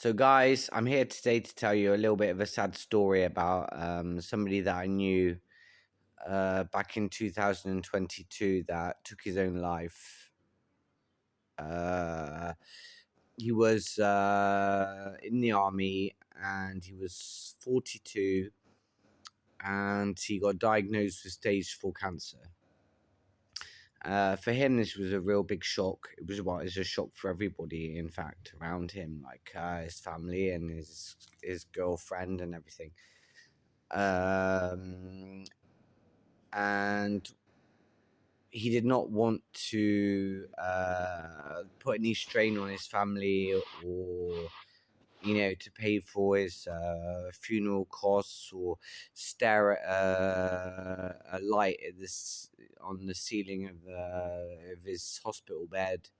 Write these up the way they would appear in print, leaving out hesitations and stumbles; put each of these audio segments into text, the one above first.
So, guys, I'm here today to tell you a little bit of a sad story about somebody that I knew back in 2022 that took his own life. Uh, he was in the army and he was 42 and he got diagnosed with stage 4 cancer. For him, this was a real big shock. It was a shock for everybody, in fact, around him, like his family and his girlfriend and everything. And he did not want to put any strain on his family or to pay for his funeral costs or stare at a light at this on the ceiling of his hospital bed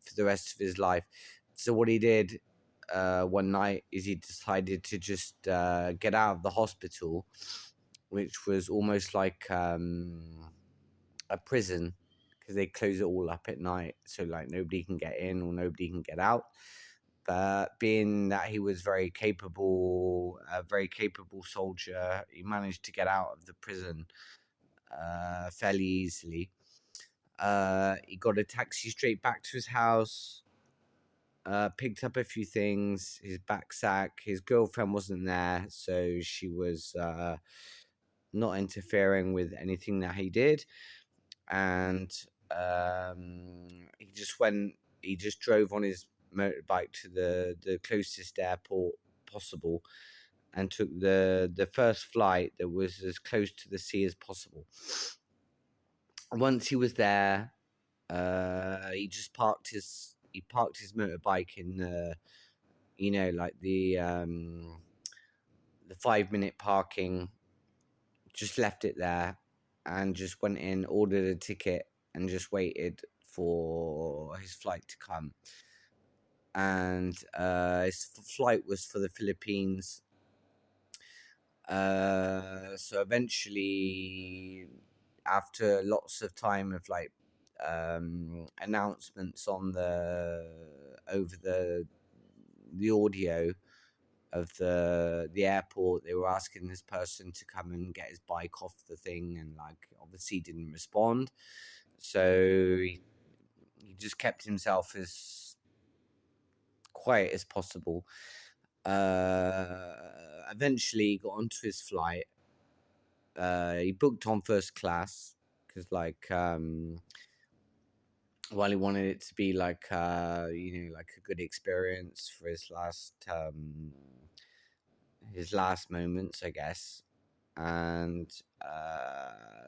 for the rest of his life. So what he did one night is he decided to just get out of the hospital, which was almost like a prison, because they close it all up at night, so like nobody can get in or nobody can get out. But being that he was a very capable soldier, he managed to get out of the prison fairly easily. He got a taxi straight back to his house, picked up a few things, his backpack. His girlfriend wasn't there, so she was not interfering with anything that he did. And he just drove on his motorbike to the closest airport possible and took the first flight that was as close to the sea as possible. Once he was there, he parked his motorbike in the 5-minute parking, just left it there and just went in, ordered a ticket and just waited for his flight to come. And his flight was for the Philippines. So eventually, after lots of time of announcements on over the audio of the airport, they were asking this person to come and get his bike off the thing, and obviously he didn't respond, so he just kept himself as quiet as possible. Eventually he got onto his flight. He booked on first class because while he wanted it to be like a good experience for his last moments, I guess. And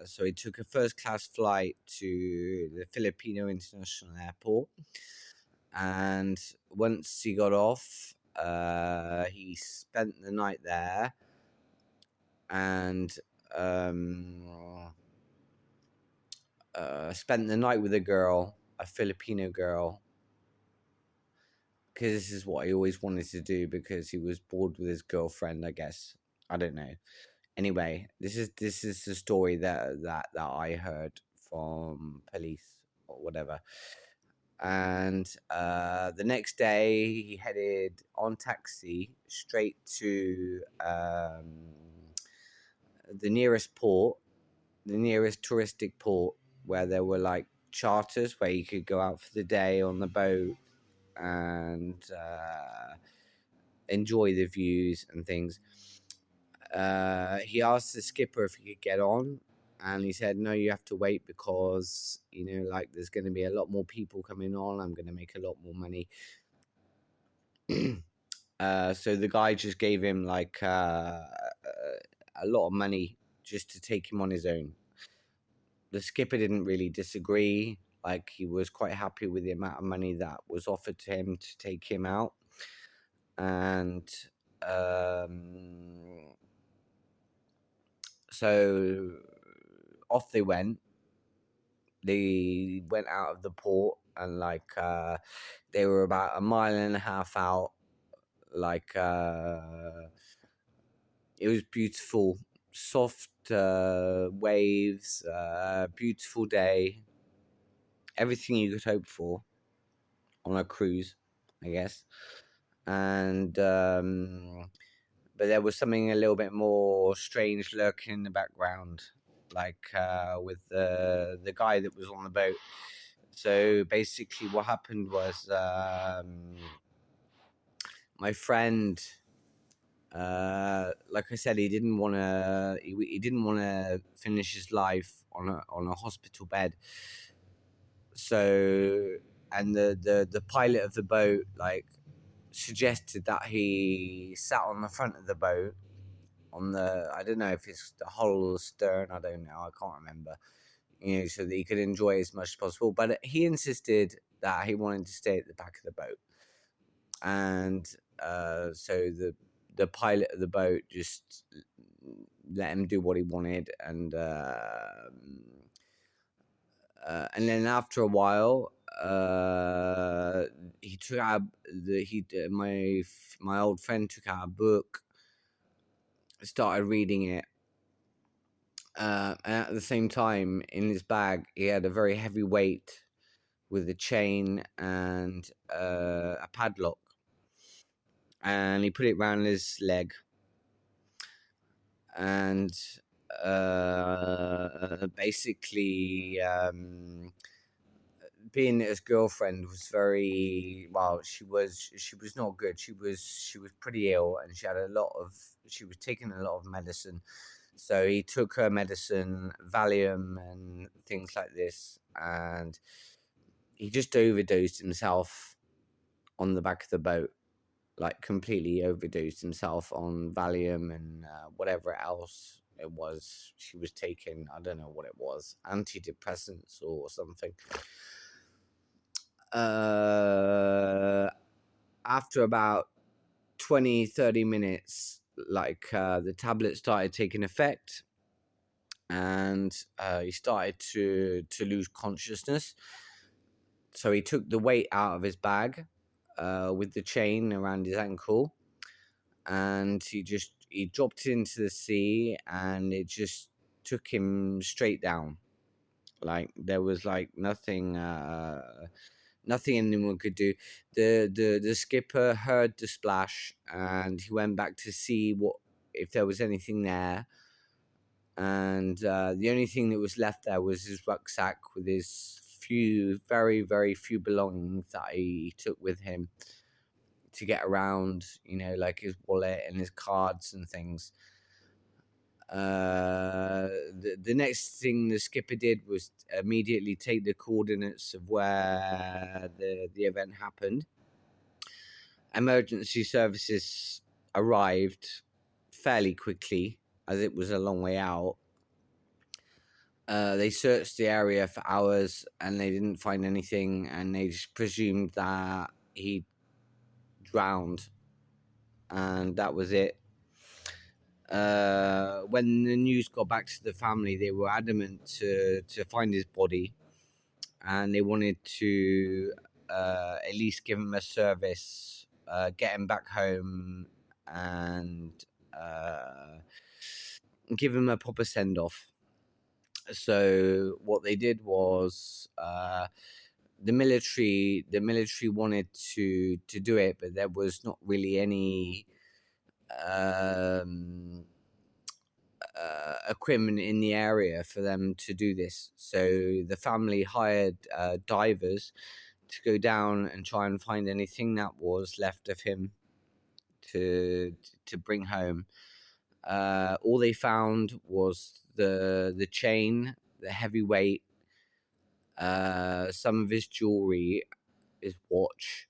so he took a first class flight to the Filipino International Airport, and once he got off, he spent the night there and spent the night with a Filipino girl, because this is what he always wanted to do, because he was bored with his girlfriend, I guess. I don't know. Anyway, this is the story that I heard from police or whatever. And the next day he headed on taxi straight to the nearest touristic port, where there were charters where you could go out for the day on the boat and enjoy the views and things. He asked the skipper if he could get on, and he said, no, you have to wait, because there's going to be a lot more people coming on. I'm going to make a lot more money. So the guy just gave him a lot of money just to take him on his own. The skipper didn't really disagree. He was quite happy with the amount of money that was offered to him to take him out. And so off they went. They went out of the port, and they were about a mile and a half out. It was beautiful, soft waves, beautiful day, everything you could hope for on a cruise, I guess. and but there was something a little bit more strange lurking in the background, like with the guy that was on the boat. So basically, what happened was my friend, like I said, he didn't want to. He didn't want to finish his life on a hospital bed. So, and the pilot of the boat like suggested that he sat on the front of the boat on the, I don't know if it's the hull or the stern, I don't know, I can't remember. So that he could enjoy as much as possible. But he insisted that he wanted to stay at the back of the boat, and so the pilot of the boat just let him do what he wanted, and then after a while, he took out my old friend took out a book, started reading it, and at the same time, in his bag, he had a very heavy weight with a chain and a padlock, and he put it round his leg, and basically, being that his girlfriend was very well, she was not good. She was pretty ill, and she was taking a lot of medicine. So he took her medicine, Valium and things like this, and he just overdosed himself on the back of the boat, like completely overdosed himself on Valium and whatever else it was she was taking. I don't know what it was, antidepressants or something. After about 20-30 minutes, like the tablet started taking effect, and he started to lose consciousness. So he took the weight out of his bag with the chain around his ankle, and he dropped into the sea, and it just took him straight down. Like there was like nothing anyone could do. The skipper heard the splash, and he went back to see what if there was anything there. And the only thing that was left there was his rucksack with his very, very few belongings that he took with him to get around, like his wallet and his cards and things. The next thing the skipper did was immediately take the coordinates of where the event happened. Emergency services arrived fairly quickly, as it was a long way out. They searched the area for hours, and they didn't find anything, and they just presumed that he drowned, and that was it. When the news got back to the family, they were adamant to find his body, and they wanted to at least give him a service, get him back home, and give him a proper send off. So what they did was the military wanted to do it, but there was not really any equipment in the area for them to do this. So the family hired divers to go down and try and find anything that was left of him to bring home. All they found was the chain, the heavy weight, some of his jewelry, his watch,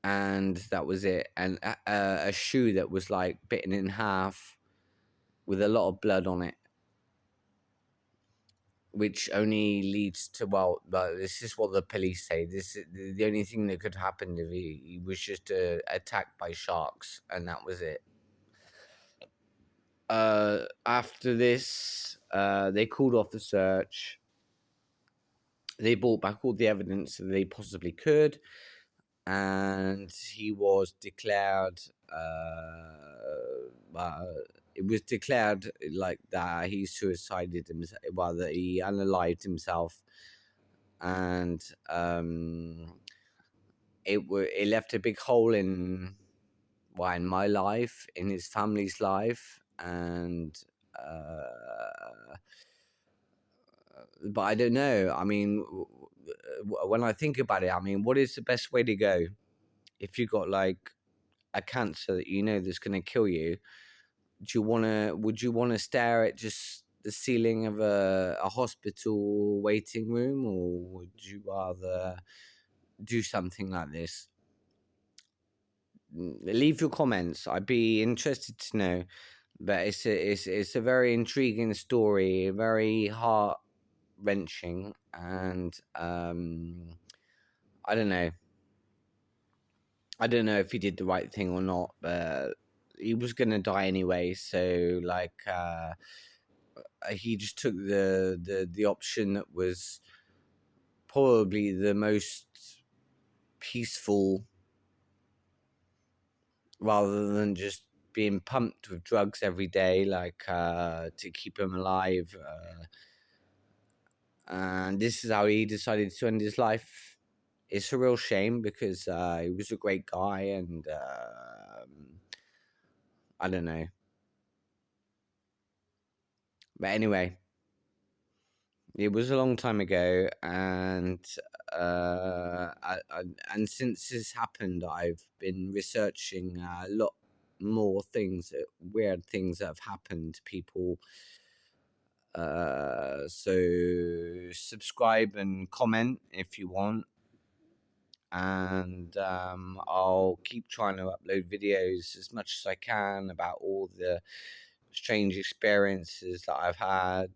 and that was it. And a shoe that was like bitten in half with a lot of blood on it, which only leads to, well, this is what the police say. This is the only thing that could happen if he was just attacked by sharks, and that was it. After this, they called off the search. They brought back all the evidence that they possibly could, and he was declared. It was declared like that he suicided himself, well, that he unalived himself, and it left a big hole in my life, in his family's life, and but I don't know. I mean, when I think about it, I mean, what is the best way to go if you got like a cancer that you know that's going to kill you? Would you want to stare at just the ceiling of a hospital waiting room, or would you rather do something like this? Leave your comments. I'd be interested to know. But it's a very intriguing story, very heart wrenching, and I don't know. I don't know if he did the right thing or not, but he was gonna die anyway. So like, he just took the option that was probably the most peaceful, rather than just being pumped with drugs every day, like to keep him alive. And this is how he decided to end his life. It's a real shame because he was a great guy, and I don't know. But anyway, it was a long time ago, and and since this happened, I've been researching a lot more things, weird things that have happened to people. So subscribe and comment if you want, and I'll keep trying to upload videos as much as I can about all the strange experiences that I've had,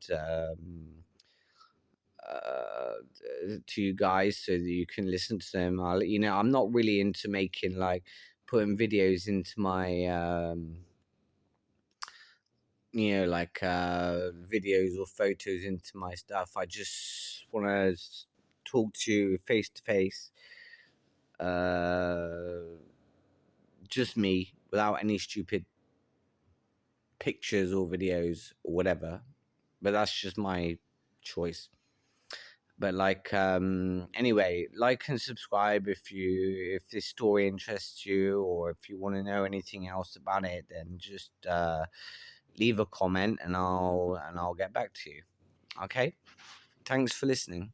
to you guys, so that you can listen to them. I'm not really into making like putting videos into my like videos or photos into my stuff. I just want to talk to you face to face, just me, without any stupid pictures or videos or whatever. But that's just my choice. But like, anyway, like and subscribe if this story interests you, or if you want to know anything else about it, then just leave a comment, and I'll get back to you. Okay, thanks for listening.